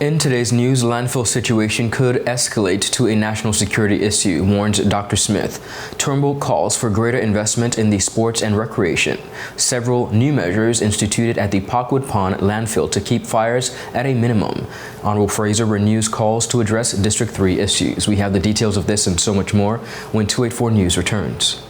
In today's news, landfill situation could escalate to a national security issue, warned Dr. Smith. Turnbull calls for greater investment in the sports and recreation. Several new measures instituted at the POCKWOOD Pond landfill to keep fires at a minimum. Honorable FRASER renews calls to address District 3 issues. We have the details of this and so much more when 284 News returns.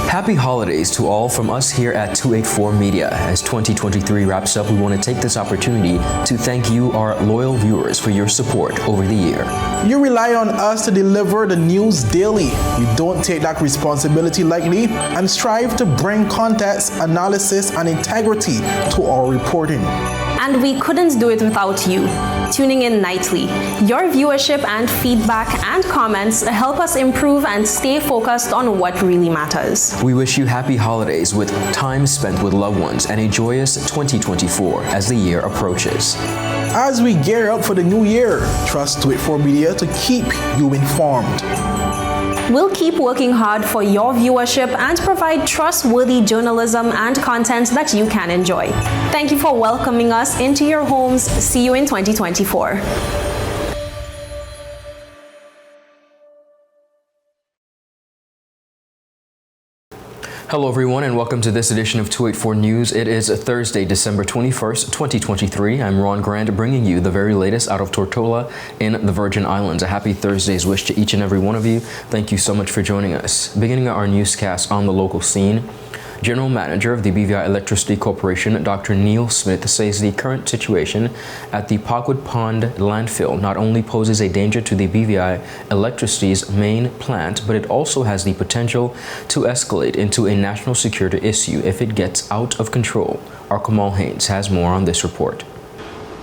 Happy holidays to all from us here at 284 Media. As 2023 wraps up, we want to take this opportunity to thank you, our loyal viewers, for your support over the year. You rely on us to deliver the news daily. We don't take that responsibility lightly and strive to bring context, analysis, and integrity to our reporting. And we couldn't do it without you, tuning in nightly. Your viewership and feedback and comments help us improve and stay focused on what really matters. We wish you happy holidays with time spent with loved ones and a joyous 2024 as the year approaches. As we gear up for the new year, trust 284 Media to keep you informed. We'll keep working hard for your viewership and provide trustworthy journalism and content that you can enjoy. Thank you for welcoming us into your homes. See you in 2024. Hello everyone and welcome to this edition of 284 News. It is Thursday, December 21st, 2023. I'm Ron Grant bringing you the very latest out of Tortola in the Virgin Islands. A happy Thursday's wish to each and every one of you. Thank you so much for joining us. Beginning our newscast on the local scene, General Manager of the BVI Electricity Corporation, Dr. Neil Smith, says the current situation at the POCKWOOD Pond landfill not only poses a danger to the BVI Electricity's main plant, but it also has the potential to escalate into a national security issue if it gets out of control. Our Kamal Haynes has more on this report.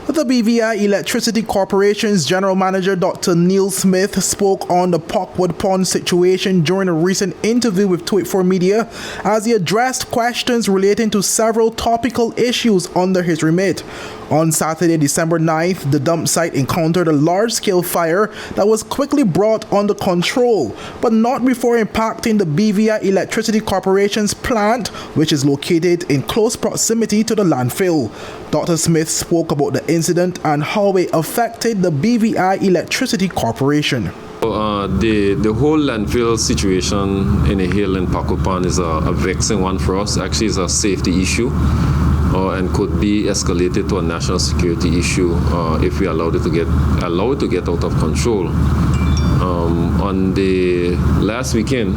The BVI Electricity Corporation's General Manager, Dr. Neil Smith, spoke on the POCKWOOD Pond situation during a recent interview with 284 Media as he addressed questions relating to several topical issues under his remit. On Saturday, December 9th, the dump site encountered a large-scale fire that was quickly brought under control, but not before impacting the BVI Electricity Corporation's plant, which is located in close proximity to the landfill. Dr. Smith spoke about the incident and how it affected the BVI Electricity Corporation. The whole landfill situation in a hill in POCKWOOD Pond is a vexing one for us. Actually, it's a safety issue and could be escalated to a national security issue if we allow it to get out of control. On the last weekend,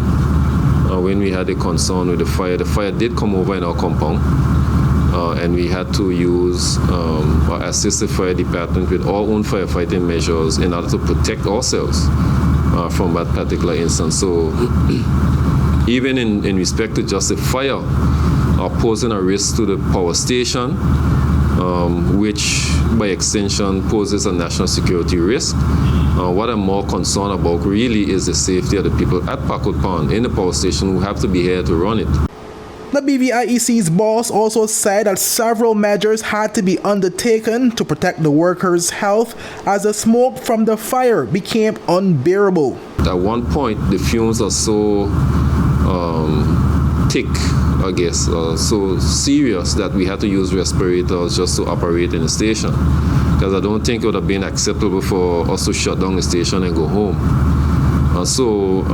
when we had a concern with the fire did come over in our compound. And we had to use or assist the fire department with our own firefighting measures in order to protect ourselves from that particular instance. So even in respect to just the fire posing a risk to the power station, which by extension poses a national security risk, what I'm more concerned about really is the safety of the people at POCKWOOD Pond in the power station who have to be here to run it. The BVIEC's boss also said that several measures had to be undertaken to protect the workers' health as the smoke from the fire became unbearable. At one point, the fumes are so thick, I guess, so serious that we had to use respirators just to operate in the station. Because I don't think it would have been acceptable for us to shut down the station and go home. So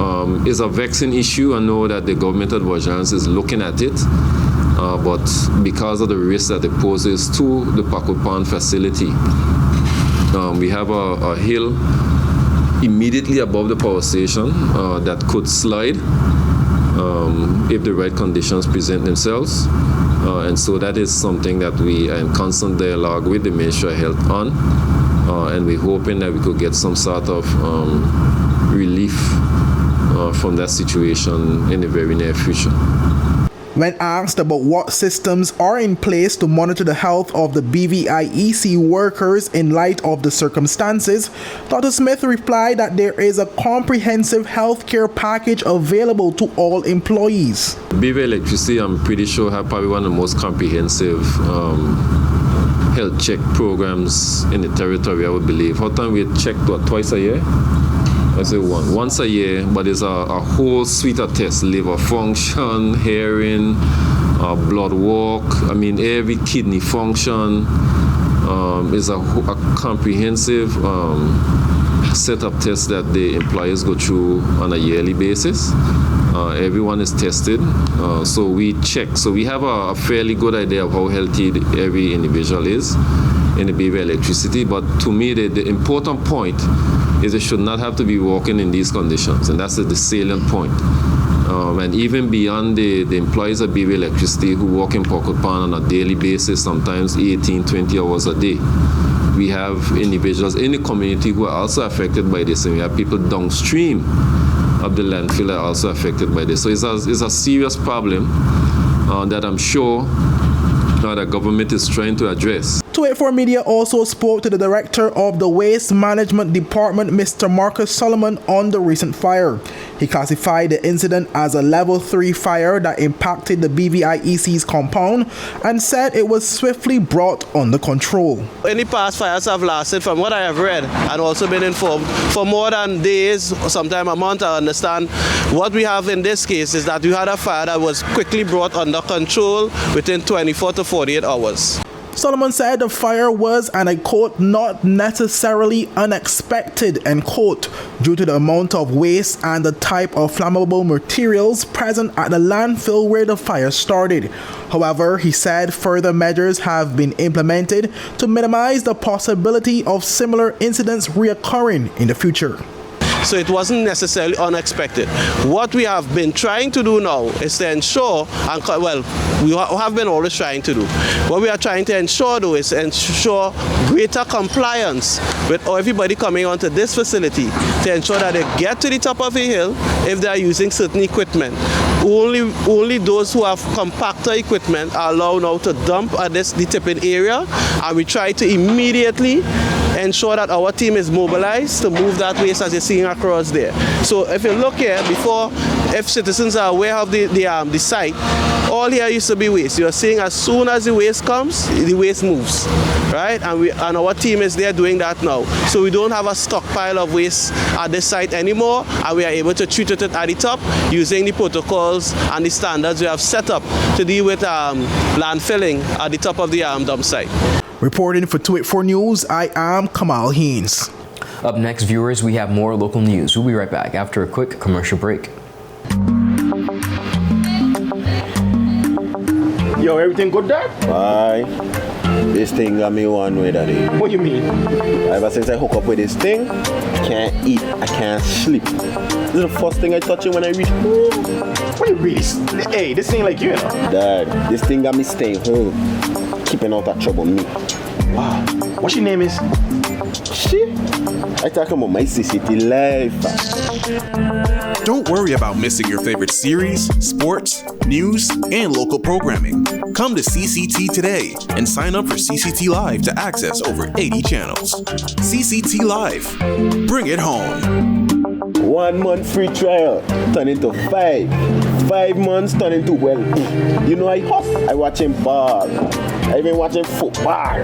it's a vexing issue. I know that the government at Virgin Islands is looking at it, but because of the risk that it poses to the POCKWOOD Pond facility, we have a hill immediately above the power station that could slide if the right conditions present themselves. And so that is something that we are in constant dialogue with the Ministry of Health on, and we're hoping that we could get some sort of relief from that situation in the very near future. When asked about what systems are in place to monitor the health of the BVIEC workers in light of the circumstances, Dr. Smith replied that there is a comprehensive healthcare package available to all employees. BVI Electricity, I'm pretty sure, have probably one of the most comprehensive health check programs in the territory, I would believe. How time we check twice a year? I say once a year, but it's a whole suite of tests: liver function, hearing, blood work, every kidney function, is a comprehensive set of tests that the employers go through on a yearly basis. Everyone is tested, so we check. So we have a fairly good idea of how healthy every individual is in the BVI electricity. But to me, the important point is they should not have to be working in these conditions, and that's the salient point. And even beyond the employees of BVI electricity who work in Pockwood Pond on a daily basis, sometimes 18, 20 hours a day. We have individuals in the community who are also affected by this, and we have people downstream of the landfill are also affected by this. So it's a serious problem that I'm sure the government is trying to address. 284 Media also spoke to the director of the Waste Management Department, Mr. Marcus Solomon, on the recent fire. He classified the incident as a level 3 fire that impacted the BVIEC's compound and said it was swiftly brought under control. Any past fires have lasted, from what I have read and also been informed, for more than days, sometime a month. I understand. What we have in this case is that we had a fire that was quickly brought under control within 24 to 48 hours. Solomon said the fire was, and I quote, not necessarily unexpected, end quote, due to the amount of waste and the type of flammable materials present at the landfill where the fire started. However, he said further measures have been implemented to minimize the possibility of similar incidents reoccurring in the future. So it wasn't necessarily unexpected. What we have been trying to do now is to ensure, and well, we have been always trying to do. What we are trying to ensure though is ensure greater compliance with everybody coming onto this facility to ensure that they get to the top of the hill if they are using certain equipment. Only those who have compactor equipment are allowed now to dump at the tipping area, and we try to immediately ensure that our team is mobilized to move that waste as you're seeing across there. So if you look here, before, if citizens are aware of the site, all here used to be waste. You're seeing as soon as the waste comes, the waste moves, right? And our team is there doing that now. So we don't have a stockpile of waste at this site anymore, and we are able to treat it at the top using the protocols and the standards we have set up to deal with landfilling at the top of the dump site. Reporting for 284 News, I am Kamal Haynes. Up next, viewers, we have more local news. We'll be right back after a quick commercial break. Yo, everything good there? Aye. This thing got me one way, daddy. What do you mean? Ever since I hook up with this thing, I can't eat, I can't sleep. This is the first thing I touch it when I reach home. What do you really? Hey, this ain't like you, know. Dad, this thing got me staying home, keeping out of trouble me. Wow. What your name is? Shit. I talking about my CCT life. Don't worry about missing your favorite series, sports, news, and local programming. Come to CCT today and sign up for CCT Live to access over 80 channels. CCT Live. Bring it home. 1 month free trial turned into 5. 5 months turned into, well, you know, I watching ball. I even watching football.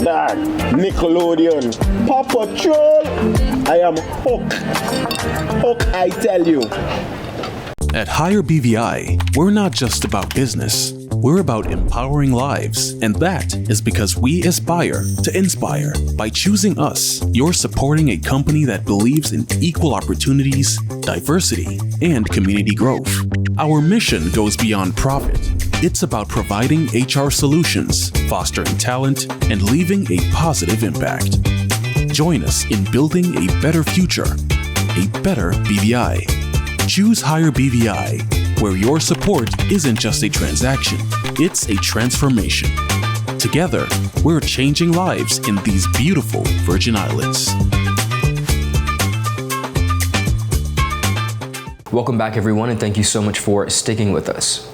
Dad, Nickelodeon, Paw Patrol. I am hooked. Hooked, I tell you. At Higher BVI, we're not just about business. We're about empowering lives, and that is because we aspire to inspire. By choosing us, you're supporting a company that believes in equal opportunities, diversity, and community growth. Our mission goes beyond profit. It's about providing HR solutions, fostering talent, and leaving a positive impact. Join us in building a better future, a better BVI. Choose Higher BVI, where your support isn't just a transaction, it's a transformation. Together, we're changing lives in these beautiful Virgin Islands. Welcome back, everyone, and thank you so much for sticking with us.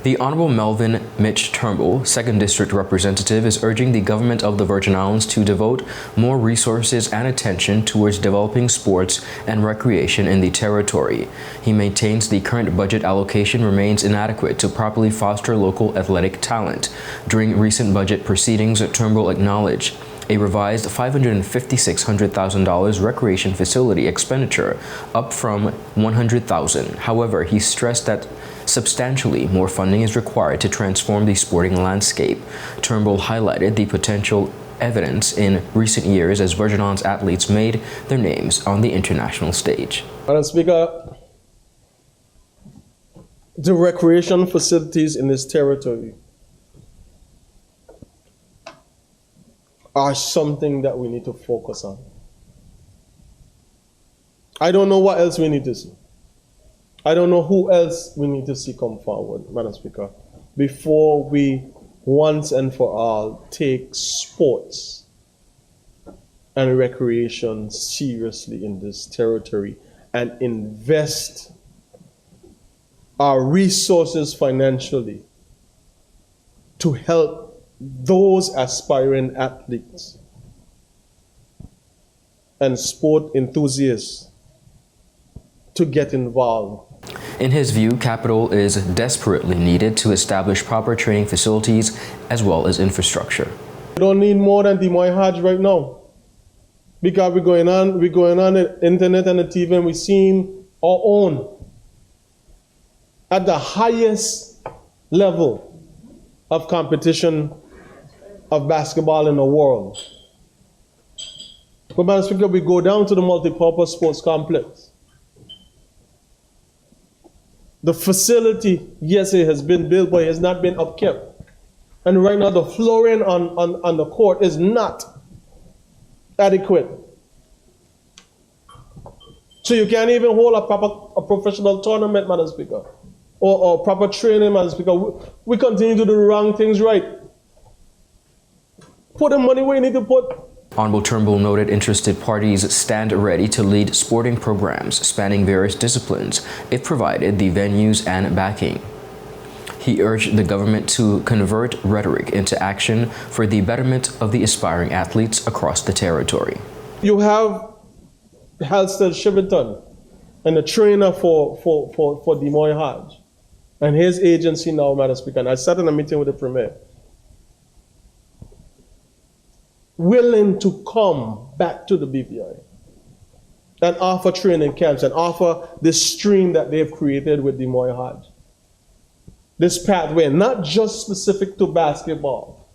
The Honorable Melvin Mitch Turnbull, 2nd District Representative, is urging the government of the Virgin Islands to devote more resources and attention towards developing sports and recreation in the territory. He maintains the current budget allocation remains inadequate to properly foster local athletic talent. During recent budget proceedings, Turnbull acknowledged a revised $556,000 recreation facility expenditure, up from $100,000. However, he stressed that substantially more funding is required to transform the sporting landscape. Turnbull highlighted the potential evidence in recent years as Virgin Islands athletes made their names on the international stage. Madam Speaker, the recreation facilities in this territory are something that we need to focus on. I don't know what else we need to see. I don't know who else we need to see come forward, Madam Speaker, before we once and for all take sports and recreation seriously in this territory and invest our resources financially to help those aspiring athletes and sport enthusiasts to get involved. In his view, capital is desperately needed to establish proper training facilities as well as infrastructure. We don't need more than Demoy Hodge right now, because we're going on the internet and the TV and we're seeing our own at the highest level of competition of basketball in the world. But Madam Speaker, we go down to the multipurpose sports complex. The facility, yes, it has been built, but it has not been upkept. And right now, the flooring on the court is not adequate. So you can't even hold a professional tournament, Madam Speaker, or proper training, Madam Speaker. We continue to do the wrong things right. Put the money where you need to put. Honorable Turnbull noted interested parties stand ready to lead sporting programs spanning various disciplines if provided the venues and backing. He urged the government to convert rhetoric into action for the betterment of the aspiring athletes across the territory. You have Halstead Shiverton and the trainer for Demoy Hodge and his agency now, Madam Speaker. And I sat in a meeting with the Premier, willing to come back to the BVI and offer training camps and offer this stream that they've created with Demoy Hodge. This pathway, not just specific to basketball,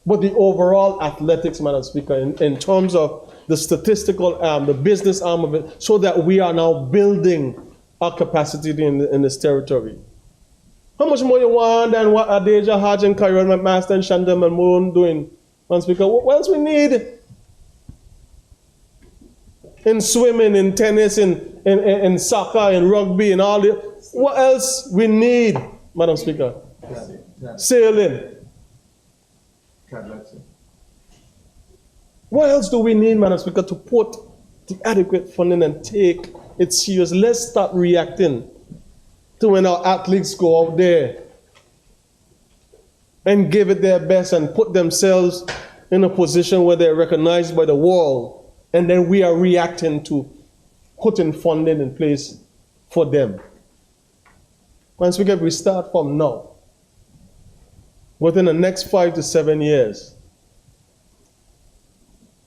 but the overall athletics, Madam Speaker, in terms of the statistical arm, the business arm of it, so that we are now building our capacity in this territory. How much more you want than what Adeja Hodge and Kyril McMaster and Shandam and Moon doing? Madam Speaker, what else we need? In swimming, in tennis, in soccer, in rugby, and all the, what else we need, Madam Speaker? Sailing. What else do we need, Madam Speaker, to put the adequate funding and take it serious? Let's stop reacting to when our athletes go out there and give it their best and put themselves in a position where they're recognized by the world, and then we are reacting to putting funding in place for them. Once we start from now, within the next 5 to 7 years,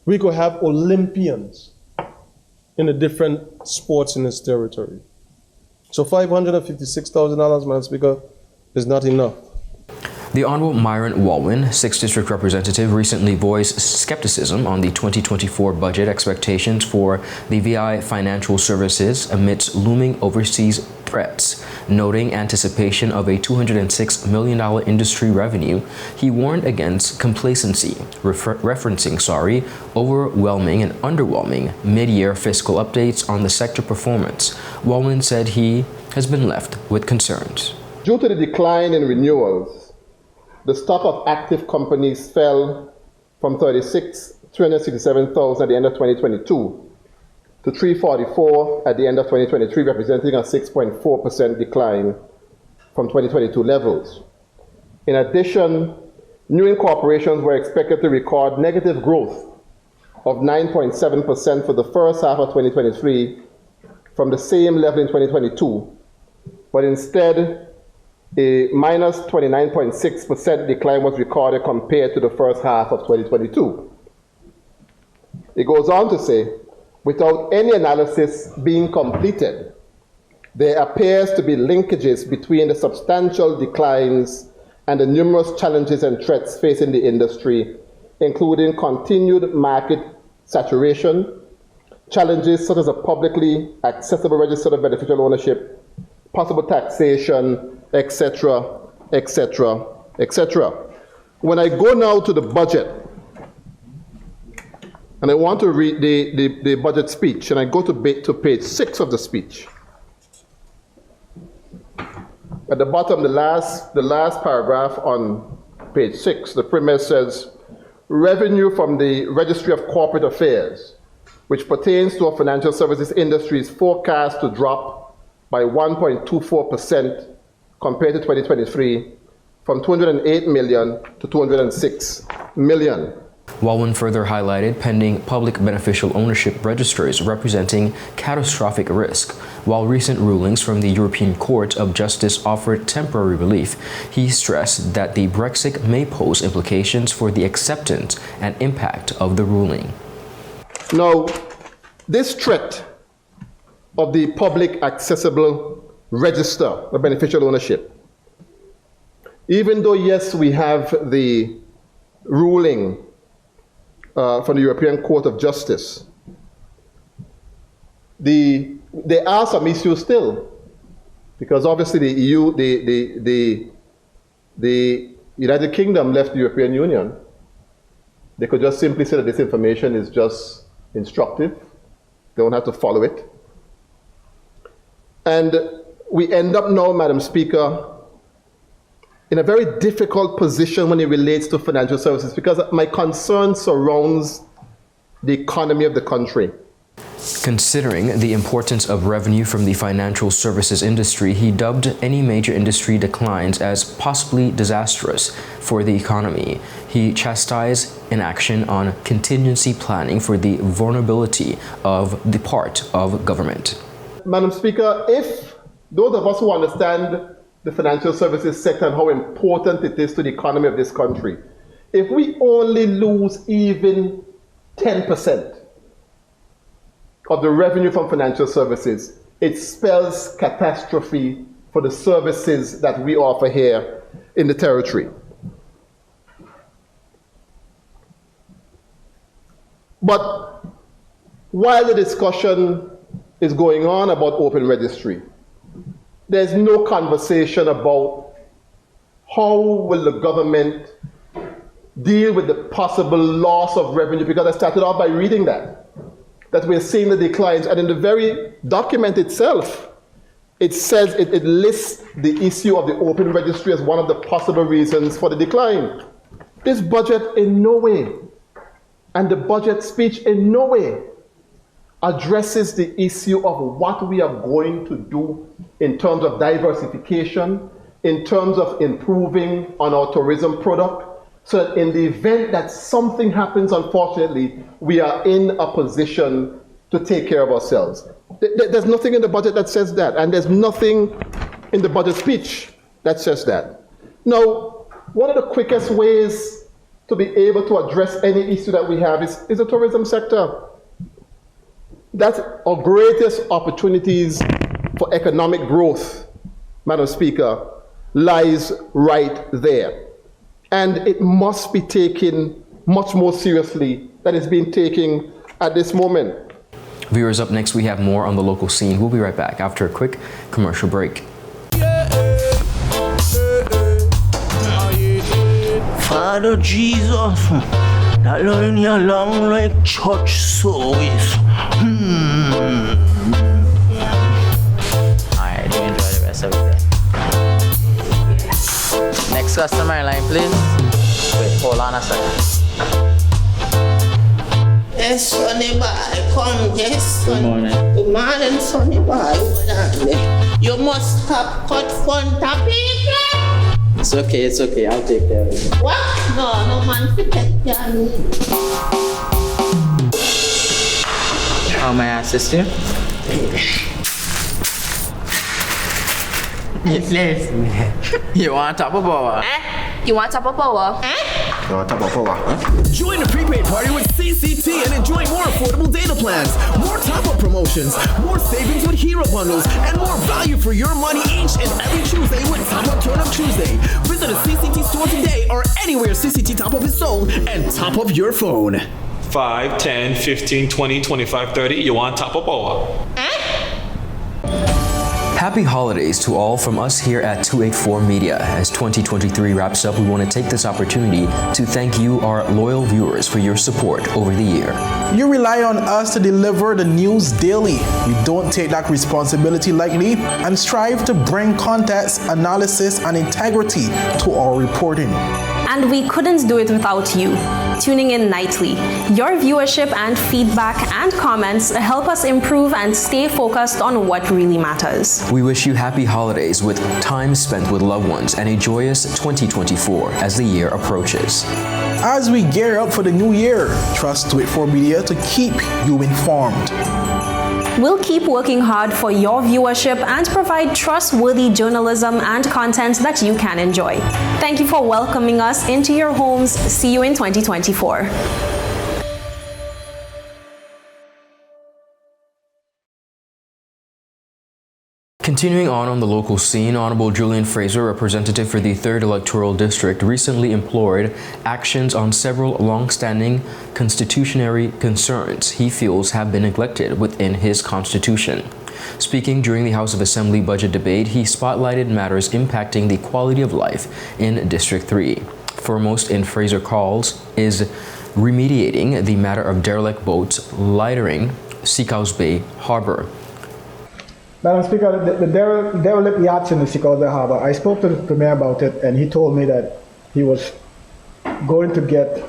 we could have Olympians in the different sports in this territory. So $556,000, Madam Speaker, is not enough. The Honorable Myron Walwyn, 6th District Representative, recently voiced skepticism on the 2024 budget expectations for the VI Financial Services amidst looming overseas threats. Noting anticipation of a $206 million industry revenue, he warned against complacency, referencing overwhelming and underwhelming mid-year fiscal updates on the sector performance. Walwyn said he has been left with concerns. Due to the decline in renewals, the stock of active companies fell from 367,000 at the end of 2022 to 344 at the end of 2023, representing a 6.4% decline from 2022 levels. In addition, new incorporations were expected to record negative growth of 9.7% for the first half of 2023 from the same level in 2022, but instead, a minus 29.6% decline was recorded compared to the first half of 2022. It goes on to say, without any analysis being completed, there appears to be linkages between the substantial declines and the numerous challenges and threats facing the industry, including continued market saturation, challenges such as a publicly accessible register of beneficial ownership, possible taxation, etc., etc., etc. When I go now to the budget, and I want to read the budget speech, and I go to page 6 of the speech. At the bottom, the last paragraph on page 6, the premise says, revenue from the Registry of Corporate Affairs, which pertains to our financial services industry, is forecast to drop by 1.24% compared to 2023, from 208 million to 206 million. Wallin further highlighted pending public beneficial ownership registers representing catastrophic risk. While recent rulings from the European Court of Justice offered temporary relief, he stressed that the Brexit may pose implications for the acceptance and impact of the ruling. Now, this threat of the public accessible register of beneficial ownership, even though, yes, we have the ruling from the European Court of Justice, there are some issues still, because obviously the EU, the United Kingdom left the European Union. They could just simply say that this information is just instructive. They don't have to follow it. And we end up now, Madam Speaker, in a very difficult position when it relates to financial services, because my concern surrounds the economy of the country. Considering the importance of revenue from the financial services industry, he dubbed any major industry declines as possibly disastrous for the economy. He chastised inaction on contingency planning for the vulnerability of the part of government. Madam Speaker, if those of us who understand the financial services sector and how important it is to the economy of this country, if we only lose even 10% of the revenue from financial services, it spells catastrophe for the services that we offer here in the territory. But while the discussion is going on about open registry, there's no conversation about how will the government deal with the possible loss of revenue, because I started off by reading that we're seeing the declines, and in the very document itself, it says, it lists the issue of the open registry as one of the possible reasons for the decline. This budget in no way, and the budget speech in no way, addresses the issue of what we are going to do in terms of diversification, in terms of improving on our tourism product, so that in the event that something happens, unfortunately, we are in a position to take care of ourselves. There's nothing in the budget that says that, and there's nothing in the budget speech that says that. Now, one of the quickest ways to be able to address any issue that we have is the tourism sector. That's our greatest opportunities for economic growth, Madam Speaker, lies right there. And it must be taken much more seriously than it's being taken at this moment. Viewers, up next we have more on the local scene. We'll be right back after a quick commercial break. Father Jesus, that line here long like church service. Alright, do enjoy the rest of it then. Next customer line, please. Wait, hold on a second. Yes, Sonny Boy, come, yes, Sonny. Good morning. Good morning, Sonny Boy. Hold on there. You must have cut front of people. It's okay, I'll take care of it. What? No man to take care of me. How may I assist you? You want top of power? You want top of power? Top of power. Join the prepaid party with CCT and enjoy more affordable data plans, more top-up promotions, more savings with hero bundles, and more value for your money each and every Tuesday with Top Up Turn Up Tuesday. Visit a CCT store today or anywhere CCT Top Up is sold and top up your phone. 5, 10, 15, 20, 25, 30. You want top up power? Happy holidays to all from us here at 284 Media. As 2023 wraps up, we want to take this opportunity to thank you, our loyal viewers, for your support over the year. You rely on us to deliver the news daily. We don't take that responsibility lightly and strive to bring context, analysis, and integrity to our reporting. And we couldn't do it without you. Tuning in nightly. Your viewership and feedback and comments help us improve and stay focused on what really matters. We wish you happy holidays with time spent with loved ones and a joyous 2024 as the year approaches. As we gear up for the new year, trust 284 Media to keep you informed. We'll keep working hard for your viewership and provide trustworthy journalism and content that you can enjoy. Thank you for welcoming us into your homes. See you in 2024. Continuing on the local scene, Honorable Julian Fraser, representative for the 3rd Electoral District, recently implored actions on several long-standing constitutionary concerns he feels have been neglected within his constitution. Speaking during the House of Assembly budget debate, he spotlighted matters impacting the quality of life in District 3. Foremost in Fraser calls is remediating the matter of derelict boats littering Seacoast Bay Harbor. Madam Speaker, the derelict yachts in the Seacoast Bay Harbor, I spoke to the Premier about it, and he told me that he was going to get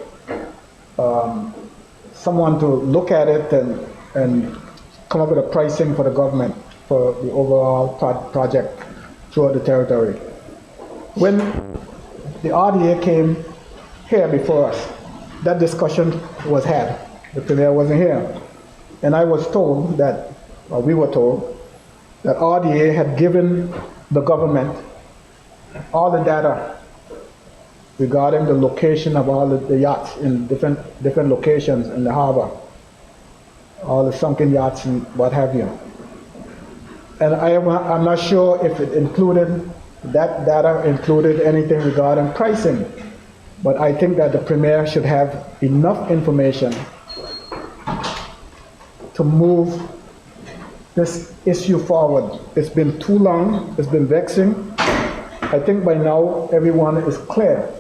someone to look at it and come up with a pricing for the government for the overall project throughout the territory. When the RDA came here before us, that discussion was had. The Premier wasn't here. And I was told that, or we were told, that RDA had given the government all the data regarding the location of all the yachts in different locations in the harbor, all the sunken yachts and what have you. And I'm not sure if it included, that data included anything regarding pricing, but I think that the Premier should have enough information to move this issue forward. It's been too long, it's been vexing. I think by now everyone is clear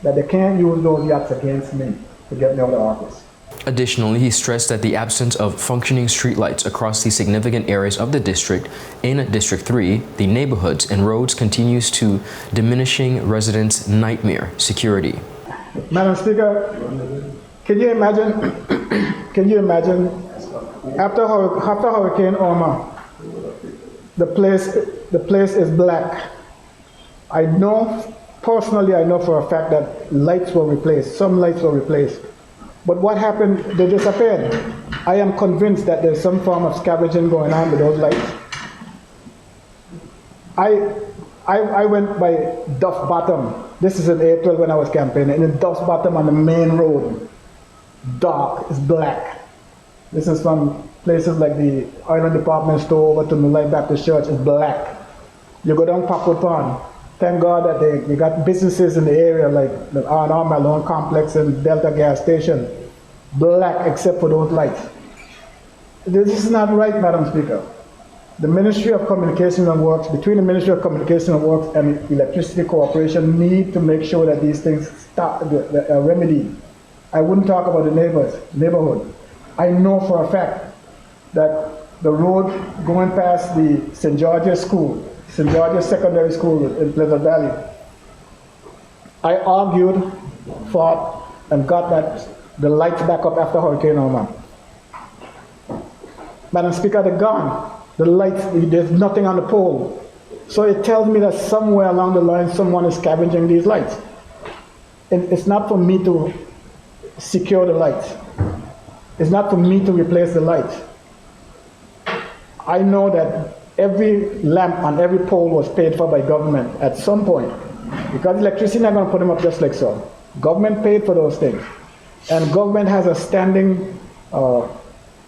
that they can't use those yachts against me to get me out of office. Additionally, he stressed that the absence of functioning streetlights across the significant areas of the district in District 3, the neighborhoods and roads continues to diminishing residents' nightmare security. Madam Speaker, can you imagine after Hurricane Irma, the place is black. I know, personally, I know for a fact that lights were replaced, some lights were replaced. But what happened? They disappeared. I am convinced that there's some form of scavenging going on with those lights. I went by Duff Bottom. This is in April when I was campaigning. In Duff Bottom on the main road, dark, it's black. This is from places like the Island Department Store over to the Light Baptist Church, it's black. You go down POCKWOOD Pond. Thank God that you got businesses in the area like the R&R Malone Complex and Delta Gas Station. Black except for those lights. This is not right, Madam Speaker. The Ministry of Communication and Works, between the Ministry of Communication and Works and the Electricity Corporation, need to make sure that these things start remedied. I wouldn't talk about the neighborhood. I know for a fact that the road going past the St. George's School, St. George's Secondary School in Pleasant Valley, I argued, fought, and got the lights back up after Hurricane Irma. Madam Speaker, they're gone. The lights, there's nothing on the pole. So it tells me that somewhere along the line someone is scavenging these lights. And it's not for me to secure the lights. It's not for me to replace the lights. I know that every lamp on every pole was paid for by government at some point. Because electricity is not going to put them up just like so. Government paid for those things. And government has a standing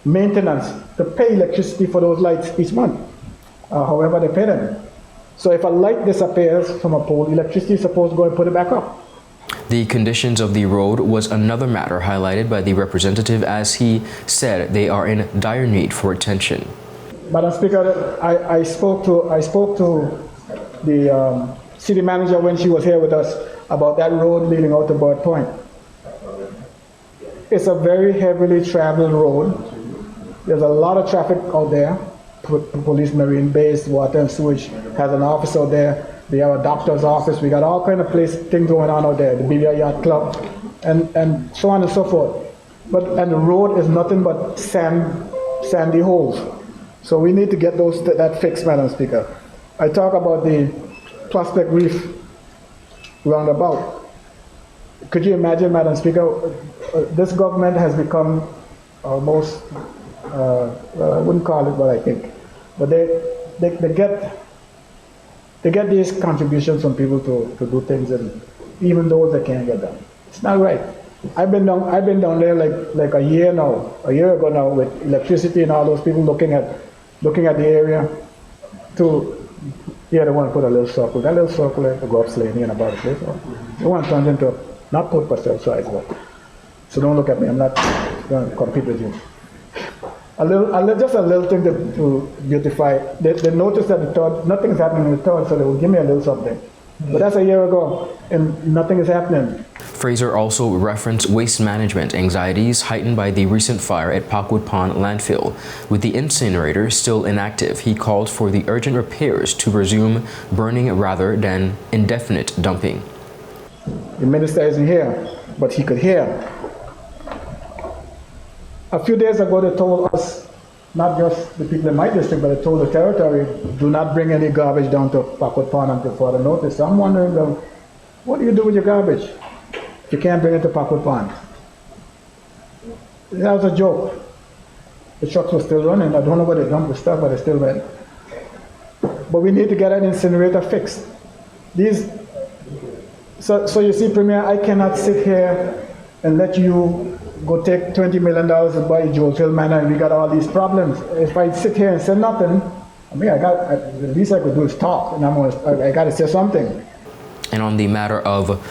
maintenance to pay electricity for those lights each month, however they pay them. So if a light disappears from a pole, electricity is supposed to go and put it back up. The conditions of the road was another matter highlighted by the representative, as he said they are in dire need for attention. Madam Speaker, I spoke to the city manager when she was here with us about that road leading out to Bird Point. It's a very heavily traveled road. There's a lot of traffic out there. Police, Marine Base, Water and Sewage has an office out there. We have a doctor's office. We got all kind of things going on out there. The BVI Yacht Club, and so on and so forth. And the road is nothing but sandy holes. So we need to get that fixed, Madam Speaker. I talk about the Prospect Reef roundabout. Could you imagine, Madam Speaker, this government has become almost, I wouldn't call it what I think, but they get these contributions from people to do things, and even those that can't get done. It's not right. I've been down there like a year ago now, with electricity and all those people looking at the area. They want to put a little circle. That little circle to go up Slaney and about a place. They want to turn it into not put per cell size, but so don't look at me. I'm not going to compete with you. Just a little thing to beautify. They noticed that nothing's happening in the third, so they will give me a little something. But that's a year ago, and nothing is happening. Fraser also referenced waste management anxieties heightened by the recent fire at POCKWOOD Pond landfill. With the incinerator still inactive, he called for the urgent repairs to resume burning rather than indefinite dumping. The minister isn't here, but he could hear. A few days ago, they told us, not just the people in my district, but they told the territory, do not bring any garbage down to POCKWOOD Pond until further notice. So I'm wondering, what do you do with your garbage if you can't bring it to POCKWOOD Pond? That was a joke. The trucks were still running. I don't know where they dumped the stuff, but they still ran. But we need to get an incinerator fixed. So you see, Premier, I cannot sit here and let you go take $20 million and buy Joel Hill Manor, and we got all these problems. If I sit here and say nothing, I mean, the least I could do is talk, and I got to say something. And on the matter of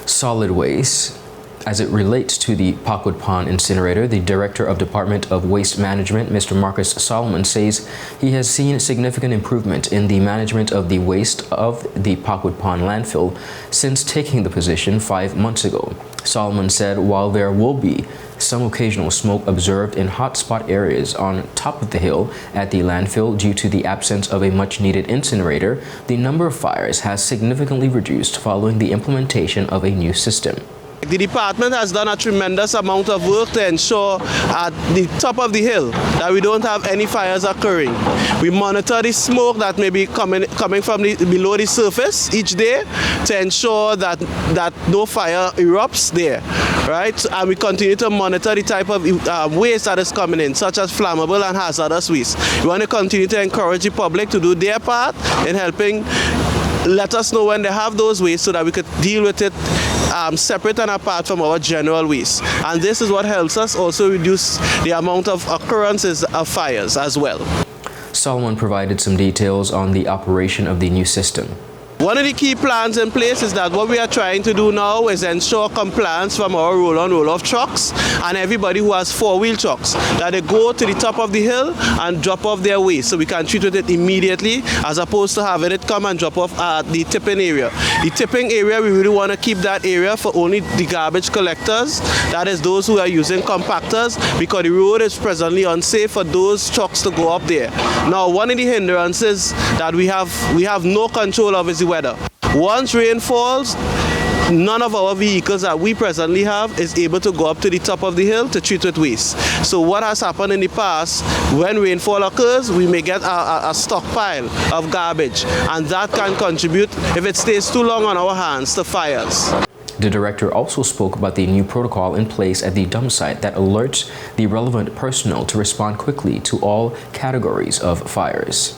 solid waste, as it relates to the POCKWOOD Pond incinerator, the Director of Department of Waste Management, Mr. Marcus Solomon, says he has seen significant improvement in the management of the waste of the POCKWOOD Pond landfill since taking the position 5 months ago. Solomon said while there will be some occasional smoke observed in hotspot areas on top of the hill at the landfill due to the absence of a much-needed incinerator, the number of fires has significantly reduced following the implementation of a new system. The department has done a tremendous amount of work to ensure at the top of the hill that we don't have any fires occurring. We monitor the smoke that may be coming from below the surface each day to ensure that no fire erupts there, right? And we continue to monitor the type of waste that is coming in, such as flammable and hazardous waste. We want to continue to encourage the public to do their part in helping let us know when they have those wastes so that we could deal with it separate and apart from our general waste. And this is what helps us also reduce the amount of occurrences of fires as well. Solomon provided some details on the operation of the new system. One of the key plans in place is that what we are trying to do now is ensure compliance from our roll-on, roll-off trucks and everybody who has four-wheel trucks, that they go to the top of the hill and drop off their waste so we can treat with it immediately as opposed to having it come and drop off at the tipping area. The tipping area, we really want to keep that area for only the garbage collectors, that is those who are using compactors, because the road is presently unsafe for those trucks to go up there. Now, one of the hindrances that we have no control of is the weather. Once rain falls, none of our vehicles that we presently have is able to go up to the top of the hill to treat with waste. So what has happened in the past, when rainfall occurs, we may get a stockpile of garbage, and that can contribute, if it stays too long on our hands, to fires. The director also spoke about the new protocol in place at the dump site that alerts the relevant personnel to respond quickly to all categories of fires.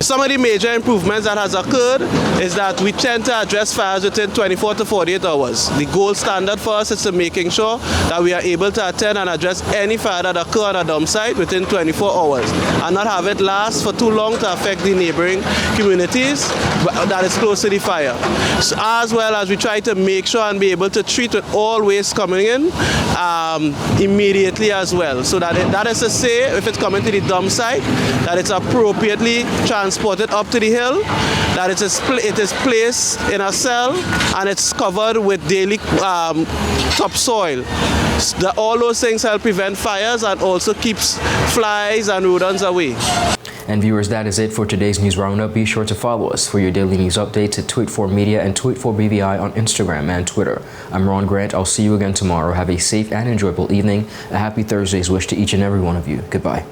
Some of the major improvements that has occurred is that we tend to address fires within 24 to 48 hours. The gold standard for us is to making sure that we are able to attend and address any fire that occur on a dump site within 24 hours and not have it last for too long to affect the neighboring communities that is close to the fire. So, as well as we try to make sure and be able to treat with all waste coming in immediately as well. So that is to say, if it's coming to the dump site, that it's appropriately transported up to the hill, that it is placed in a cell and it's covered with daily topsoil. All those things help prevent fires and also keeps flies and rodents away. And viewers, that is it for today's news roundup. Be sure to follow us for your daily news updates at 284 Media and 284 BVI on Instagram and Twitter. I'm Ron Grant. I'll see you again tomorrow. Have a safe and enjoyable evening. A happy Thursday's wish to each and every one of you. Goodbye.